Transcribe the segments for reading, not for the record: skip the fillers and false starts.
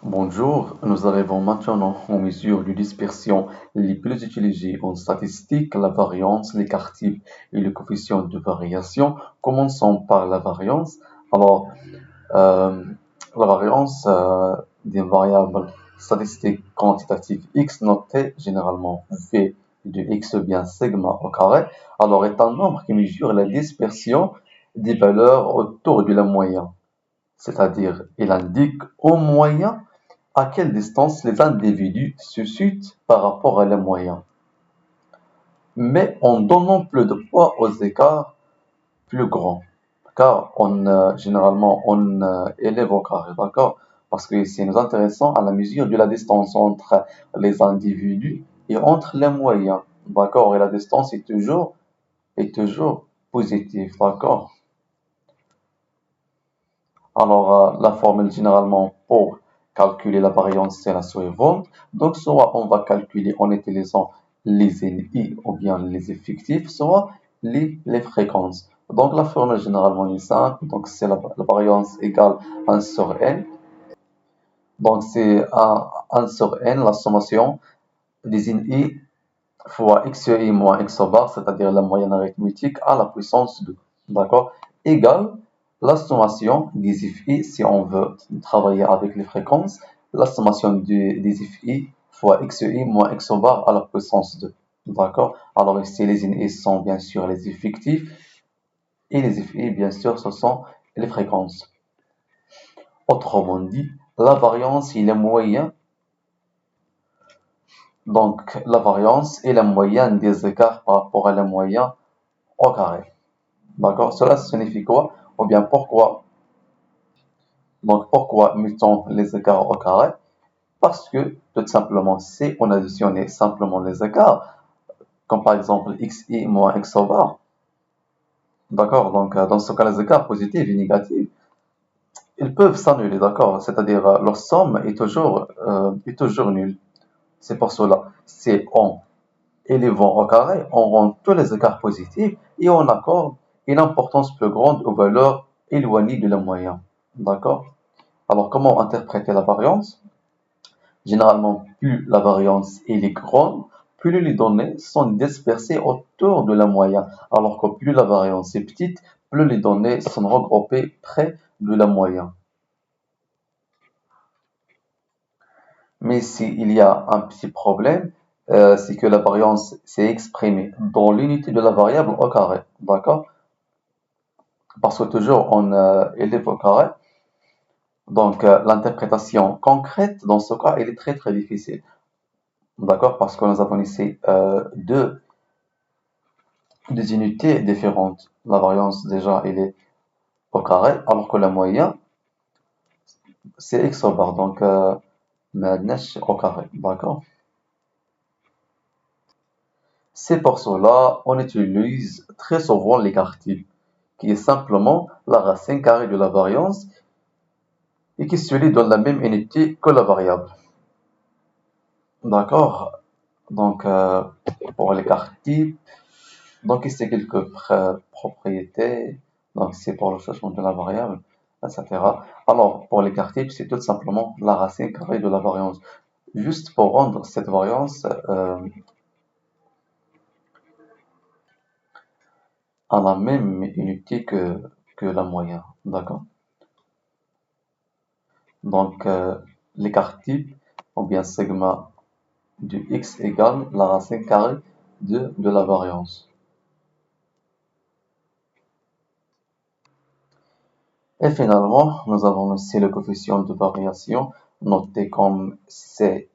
Bonjour, nous arrivons maintenant aux mesures de dispersion les plus utilisées en statistique, la variance, l'écart type et le coefficient de variation. Commençons par la variance. Alors, euh, la variance d'une variable statistique quantitative x notée généralement v de x bien sigma au carré, alors est un nombre qui mesure la dispersion des valeurs autour de la moyenne, c'est-à-dire il indique au moyen à quelle distance les individus se situent par rapport à la moyenne, mais en donnant plus de poids aux écarts plus grands, car généralement on élève au carré, d'accord? Parce que c'est nous intéressant à la mesure de la distance entre les individus et entre les moyens, d'accord? Et la distance est toujours positive, d'accord? Alors, la formule généralement pour calculer la variance, c'est la suivante. Donc, soit on va calculer en utilisant les NI ou bien les effectifs, soit les fréquences. Donc, la formule généralement est simple. Donc, c'est la variance égale 1 sur n. Donc, c'est 1 sur n, la sommation des NI fois xi moins x bar, c'est-à-dire la moyenne arithmétique à la puissance 2. D'accord? Égale la sommation des fi, si on veut travailler avec les fréquences, la sommation des fi fois xi moins x bar à la puissance 2. D'accord? Alors ici, les ini sont bien sûr les effectifs et les fi, bien sûr, ce sont les fréquences. Autrement dit, la variance est le moyen. Donc, la variance est la moyenne des écarts par rapport à la moyenne au carré. D'accord? Cela signifie quoi? Ou bien pourquoi? Donc, pourquoi mettons les écarts au carré? Parce que, tout simplement, si on additionnait simplement les écarts, comme par exemple xi moins x au bar, d'accord? Donc, dans ce cas, les écarts positifs et négatifs, ils peuvent s'annuler, d'accord? C'est-à-dire, leur somme est toujours nulle. C'est pour cela, si on élevant au carré, on rend tous les écarts positifs et on accorde une importance plus grande aux valeurs éloignées de la moyenne. D'accord? Alors, comment interpréter la variance? Généralement, plus la variance est grande, plus les données sont dispersées autour de la moyenne, alors que plus la variance est petite, plus les données sont regroupées près de la moyenne. Mais s'il y a un petit problème, c'est que la variance s'est exprimée dans l'unité de la variable au carré, d'accord? Parce que toujours on élève au carré, donc l'interprétation concrète dans ce cas, elle est très très difficile, d'accord? Parce que nous avons ici des unités différentes. La variance déjà, elle est au carré, alors que la moyenne, c'est x au bar, donc au carré, d'accord? C'est pour cela on utilise très souvent l'écart type, qui est simplement la racine carrée de la variance et qui se lit dans la même unité que la variable. D'accord? Donc, pour l'écart type, donc ici quelques propriétés. Donc, c'est pour le changement de la variable, etc. Alors, pour l'écart type, c'est tout simplement la racine carrée de la variance. Juste pour rendre cette variance à la même unité que la moyenne. D'accord? Donc, l'écart type, ou bien sigma de x égale la racine carrée de la variance. Et finalement, nous avons aussi le coefficient de variation, noté comme C,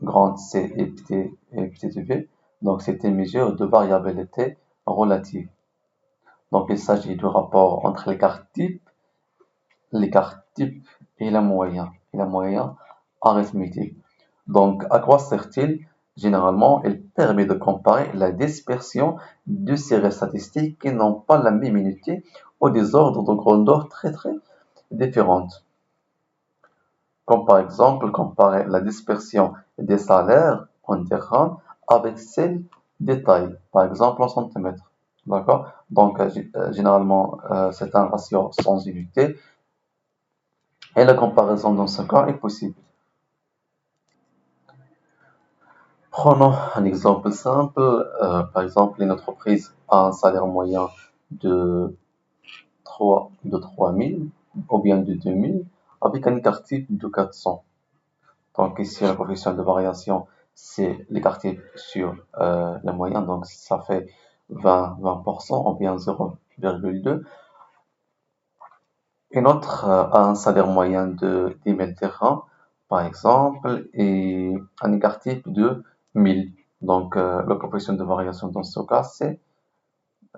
grande C et petit v. Donc, c'est une mesure de variabilité relative. Donc, il s'agit du rapport entre l'écart type et la moyenne arithmétique. Donc, à quoi sert-il? Généralement, il permet de comparer la dispersion de séries statistiques qui n'ont pas la même unité ou des ordres de grandeur très très différentes. Comme par exemple, comparer la dispersion des salaires en dirhams avec celle des tailles, par exemple en centimètres. D'accord? Donc, généralement, c'est un ratio sans unité. Et la comparaison dans ce cas est possible. Prenons un exemple simple. Par exemple, une entreprise a un salaire moyen de 3 000 ou bien de 2 000 avec un écart type de 400. Donc ici, la coefficient de variation, c'est l'écart type sur la moyenne. Donc ça fait 20% ou bien 0,2. Une autre a un salaire moyen de 10 000 dirhams, par exemple, et un écart type de 1000. Donc, la coefficient de variation dans ce cas, c'est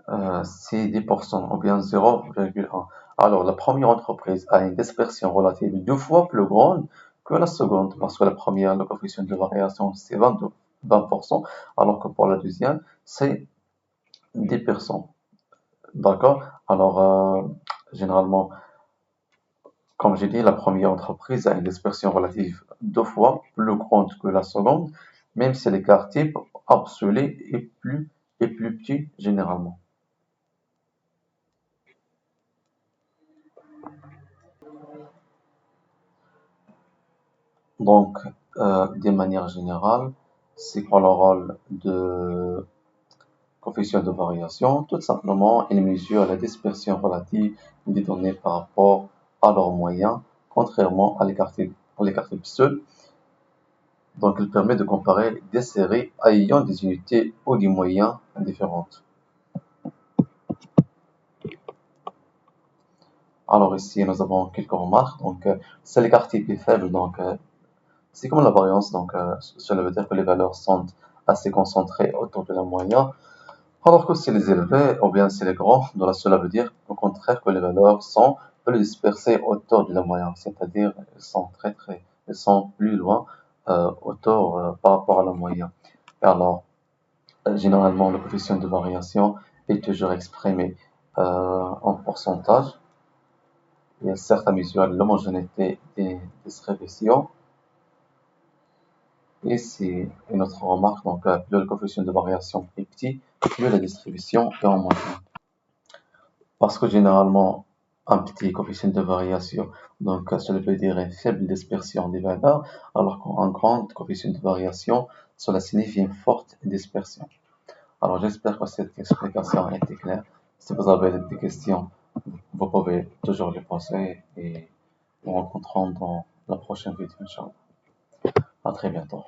10% ou bien 0,1. Alors, la première entreprise a une dispersion relative deux fois plus grande que la seconde, parce que la première, la coefficient de variation, c'est 20%, alors que pour la deuxième, c'est 10%. D'accord? Alors, généralement, comme j'ai dit, la première entreprise a une dispersion relative deux fois plus grande que la seconde, même si l'écart type absolu est plus petit généralement. Donc, de manière générale, c'est quoi le rôle de coefficient de variation? Tout simplement, il mesure la dispersion relative des données par rapport à leur moyen, contrairement à l'écart type seul. Donc, il permet de comparer des séries ayant des unités ou des moyens différentes. Alors ici, nous avons quelques remarques. Donc, c'est l'écart type est faible. Donc, c'est comme la variance. Donc, cela veut dire que les valeurs sont assez concentrées autour de la moyenne. Alors que si les élevés, ou bien si les grands, donc cela veut dire au contraire que les valeurs sont plus dispersées autour de la moyenne. C'est-à-dire, elles sont plus loin autour par rapport à la moyenne. Et alors, généralement, le coefficient de variation est toujours exprimé en pourcentage. Il sert à mesurer l'homogénéité des distributions. Et c'est une autre remarque, donc plus le coefficient de variation est petit, plus la distribution est homogène. Parce que généralement, un petit coefficient de variation, donc cela veut dire une faible dispersion des valeurs, alors qu'un grand coefficient de variation, cela signifie une forte dispersion. Alors j'espère que cette explication a été claire. Si vous avez des questions, vous pouvez toujours les poser et nous rencontrons dans la prochaine vidéo, Inch'Allah. À très bientôt.